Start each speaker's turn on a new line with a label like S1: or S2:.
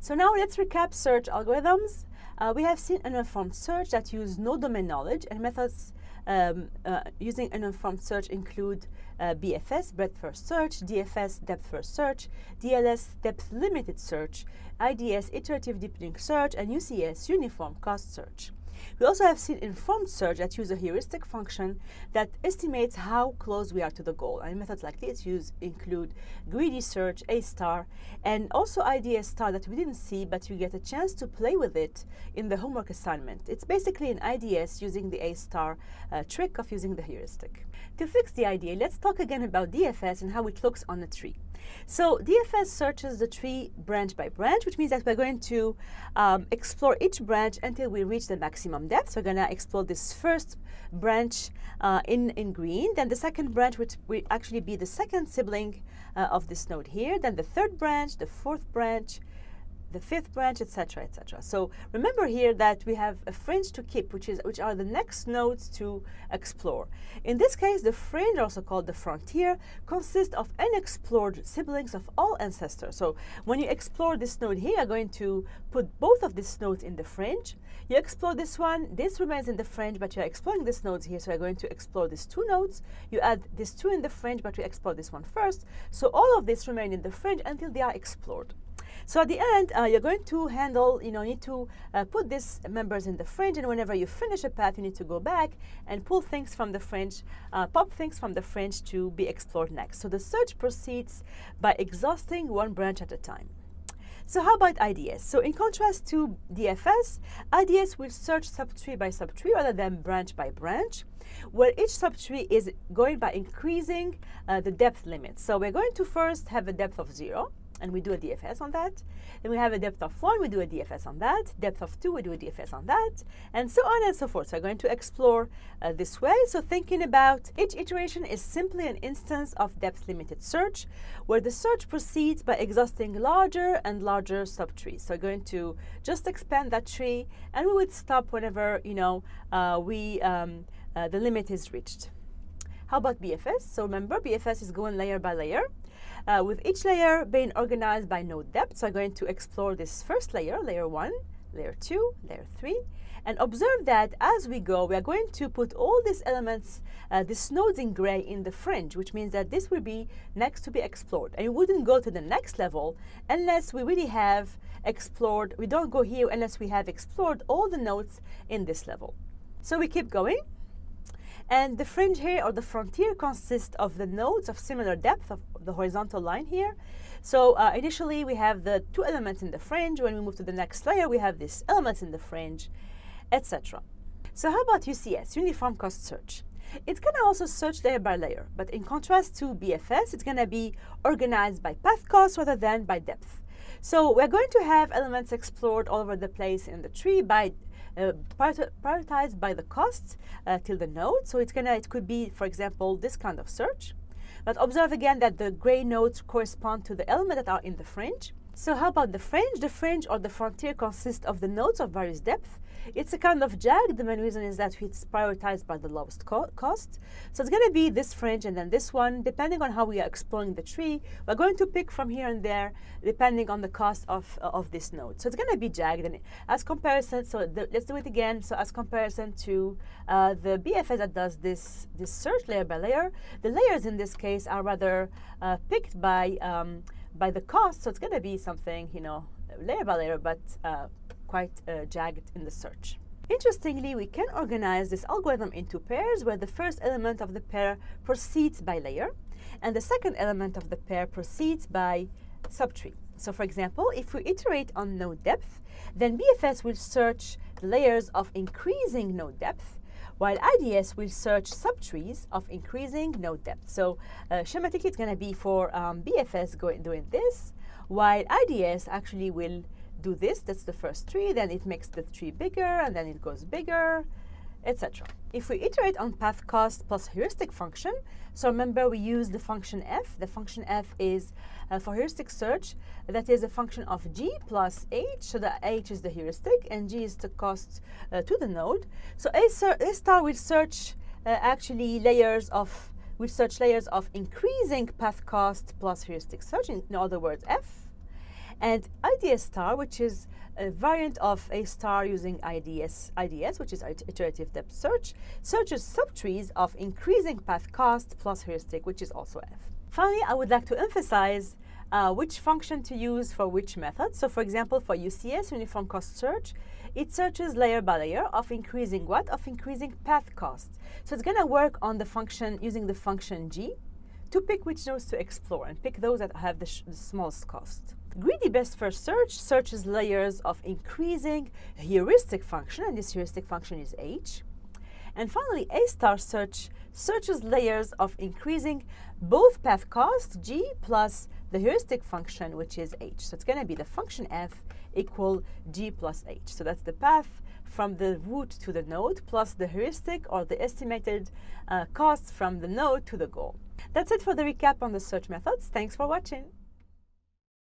S1: So now let's recap search algorithms. We have seen uninformed search that use no domain knowledge, and methods using uninformed search include BFS, breadth first search, DFS, depth first search, DLS, depth limited search, IDS, iterative deepening search, and UCS, uniform cost search. We also have seen informed search that use a heuristic function that estimates how close we are to the goal. And methods like this include greedy search, A star, and also IDS star that we didn't see, but you get a chance to play with it in the homework assignment. It's basically an IDS using the A star trick of using the heuristic. To fix the idea, let's talk again about DFS and how it looks on a tree. So DFS searches the tree branch by branch, which means that we're going to explore each branch until we reach the maximum depth. So we're going to explore this first branch in green, then the second branch, which will actually be the second sibling of this node here, then the third branch, the fourth branch, the fifth branch, etc., etc. So remember here that we have a fringe to keep, which are the next nodes to explore. In this case, the fringe, also called the frontier, consists of unexplored siblings of all ancestors. So when you explore this node here, you're going to put both of these nodes in the fringe. You explore this one, this remains in the fringe, but you're exploring these nodes here, so you're going to explore these two nodes. You add these two in the fringe, but we explore this one first. So all of this remain in the fringe until they are explored. So at the end, you're going to handle, you need to put these members in the fringe, and whenever you finish a path, you need to go back and pull things from the fringe, pop things from the fringe to be explored next. So the search proceeds by exhausting one branch at a time. So how about IDS? So in contrast to DFS, IDS will search subtree by subtree rather than branch by branch, where each subtree is going by increasing the depth limit. So we're going to first have a depth of 0. And we do a DFS on that. Then we have a depth of 1, we do a DFS on that. Depth of 2, we do a DFS on that. And so on and so forth. So we're going to explore this way. So thinking about each iteration is simply an instance of depth limited search, where the search proceeds by exhausting larger and larger subtrees. So we're going to just expand that tree, and we would stop whenever the limit is reached. How about BFS? So remember, BFS is going layer by layer, with each layer being organized by node depth. So I'm going to explore this first layer, layer 1, layer 2, layer 3, and observe that as we go, we are going to put all these elements, these nodes in gray, in the fringe, which means that this will be next to be explored. And we wouldn't go to the next level unless we really have explored. We don't go here unless we have explored all the nodes in this level. So we keep going. And the fringe here, or the frontier, consists of the nodes of similar depth of the horizontal line here. So initially, we have the two elements in the fringe. When we move to the next layer, we have these elements in the fringe, etc. So how about UCS, uniform cost search? It's going to also search layer by layer, but in contrast to BFS, it's going to be organized by path cost rather than by depth. So we're going to have elements explored all over the place in the tree by prioritized by the cost till the node. So it could be, for example, this kind of search. But observe again that the gray nodes correspond to the elements that are in the fringe. So how about the fringe? The fringe, or the frontier, consists of the nodes of various depth. It's a kind of jag. The main reason is that it's prioritized by the lowest cost. So it's going to be this fringe and then this one. Depending on how we are exploring the tree, we're going to pick from here and there, depending on the cost of this node. So it's going to be jagged. And as comparison, let's do it again. So as comparison to the BFS that does this search layer by layer, the layers in this case are rather picked by the cost. So it's going to be something, layer by layer, but quite jagged in the search. Interestingly, we can organize this algorithm into pairs, where the first element of the pair proceeds by layer, and the second element of the pair proceeds by subtree. So for example, if we iterate on node depth, then BFS will search the layers of increasing node depth, while IDS will search subtrees of increasing node depth. So schematically, it's going to be for BFS doing this, while IDS actually will do this. That's the first tree, then it makes the tree bigger, and then it goes bigger, etc. If we iterate on path cost plus heuristic function, so remember we use the function f. The function f is for heuristic search, that is a function of g plus h. So the h is the heuristic, and g is the cost to the node. So A star will search layers of increasing path cost plus heuristic search, in other words, f. And IDS star, which is a variant of A star using IDS, which is iterative depth search, searches subtrees of increasing path cost plus heuristic, which is also F. Finally, I would like to emphasize which function to use for which method. So for example, for UCS, uniform cost search, it searches layer by layer of increasing what? Of increasing path cost. So it's going to work on the function using the function G to pick which nodes to explore and pick those that have the smallest cost. Greedy best first search searches layers of increasing heuristic function, and this heuristic function is H. And finally, A star search searches layers of increasing both path cost, G, plus the heuristic function, which is H. So it's going to be the function F equal G plus H. So that's the path from the root to the node plus the heuristic or the estimated cost from the node to the goal. That's it for the recap on the search methods. Thanks for watching.